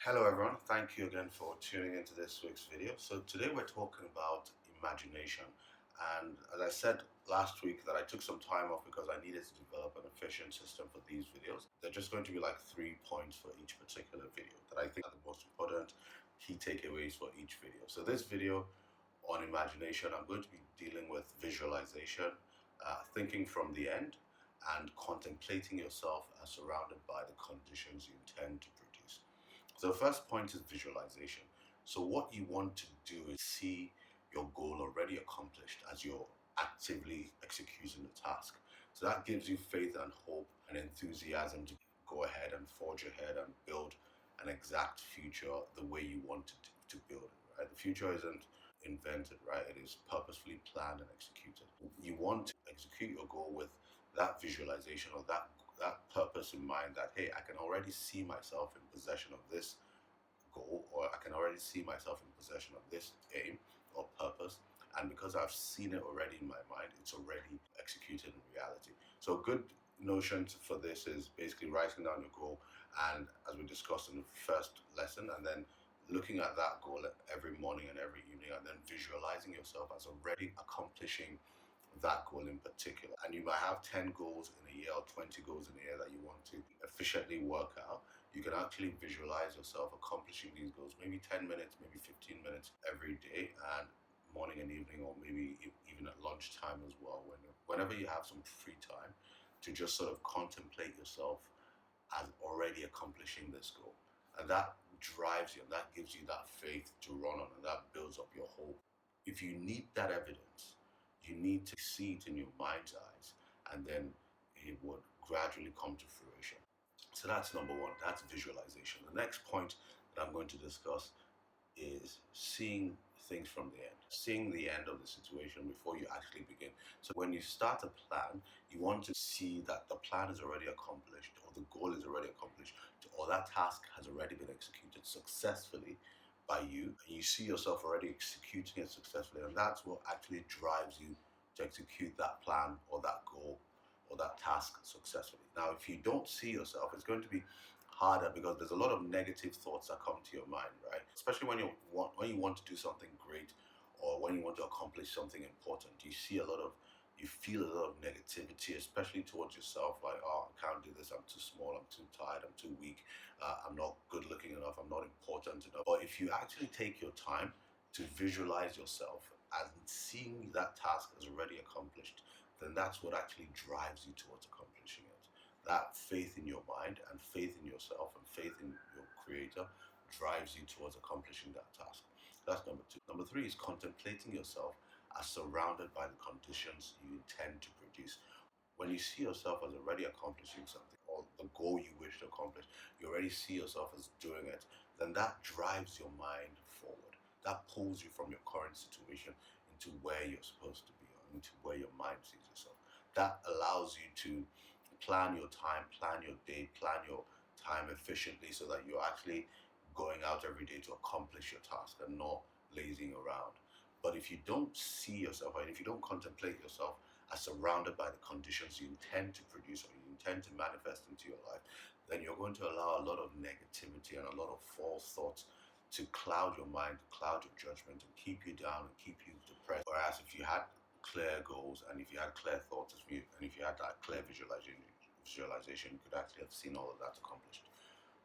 Hello everyone, thank you again for tuning into this week's video. So today we're talking about imagination, and as I said last week that I took some time off because I needed to develop an efficient system for these videos. They're just going to be like 3 points for each particular video that I think are the most important key takeaways for each video. So this video on imagination, I'm going to be dealing with visualization, thinking from the end, and contemplating yourself as surrounded by the conditions you intend to produce. So the first point is visualization. So what you want to do is see your goal already accomplished as you're actively executing the task. So that gives you faith and hope and enthusiasm to go ahead and forge ahead and build an exact future the way you want to build it, right? The future isn't invented, right? It is purposefully planned and executed. You want to execute your goal with that visualization or that purpose in mind, that hey, I can already see myself in possession of this goal, or I can already see myself in possession of this aim or purpose, and because I've seen it already in my mind, it's already executed in reality. So a good notion for this is basically writing down your goal, and as we discussed in the first lesson, and then looking at that goal every morning and every evening, and then visualizing yourself as already accomplishing that goal in particular. And you might have 10 goals in a year or 20 goals in a year that you want to efficiently work out. You can actually visualize yourself accomplishing these goals, maybe 10 minutes, maybe 15 minutes every day, and morning and evening, or maybe even at lunchtime as well, whenever you have some free time, to just sort of contemplate yourself as already accomplishing this goal. And that drives you, and that gives you that faith to run on, and that builds up your hope. If you need that evidence, you need to see it in your mind's eyes, and then it would gradually come to fruition. So that's number one, that's visualization. The next point that I'm going to discuss is seeing things from the end, seeing the end of the situation before you actually begin. So when you start a plan, you want to see that the plan is already accomplished, or the goal is already accomplished, or that task has already been executed successfully by you, and you see yourself already executing it successfully, and that's what actually drives you to execute that plan or that goal or that task successfully. Now, if you don't see yourself, it's going to be harder because there's a lot of negative thoughts that come to your mind, right? Especially when you want to do something great, or when you want to accomplish something important. You feel a lot of negativity, especially towards yourself, like, oh, I can't do this, I'm too small, I'm too tired, I'm too weak, I'm not good looking enough, I'm not important enough. But if you actually take your time to visualize yourself as seeing that task as already accomplished, then that's what actually drives you towards accomplishing it. That faith in your mind and faith in yourself and faith in your creator drives you towards accomplishing that task. That's number two. Number three is contemplating yourself as surrounded by the conditions you intend to produce. When you see yourself as already accomplishing something, or the goal you wish to accomplish, you already see yourself as doing it, then that drives your mind forward. That pulls you from your current situation into where you're supposed to be, or into where your mind sees yourself. That allows you to plan your time, plan your day, plan your time efficiently, so that you're actually going out every day to accomplish your task and not lazing around. But if you don't see yourself, and if you don't contemplate yourself as surrounded by the conditions you intend to produce or you intend to manifest into your life, then you're going to allow a lot of negativity and a lot of false thoughts to cloud your mind, cloud your judgment, and keep you down and keep you depressed. Whereas if you had clear goals, and if you had clear thoughts, and if you had that clear visualization, you could actually have seen all of that accomplished.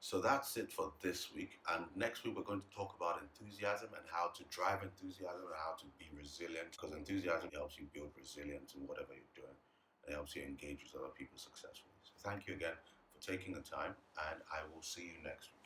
So that's it for this week. And next week, we're going to talk about enthusiasm and how to drive enthusiasm and how to be resilient, because enthusiasm helps you build resilience in whatever you're doing, and it helps you engage with other people successfully. So thank you again for taking the time, and I will see you next week.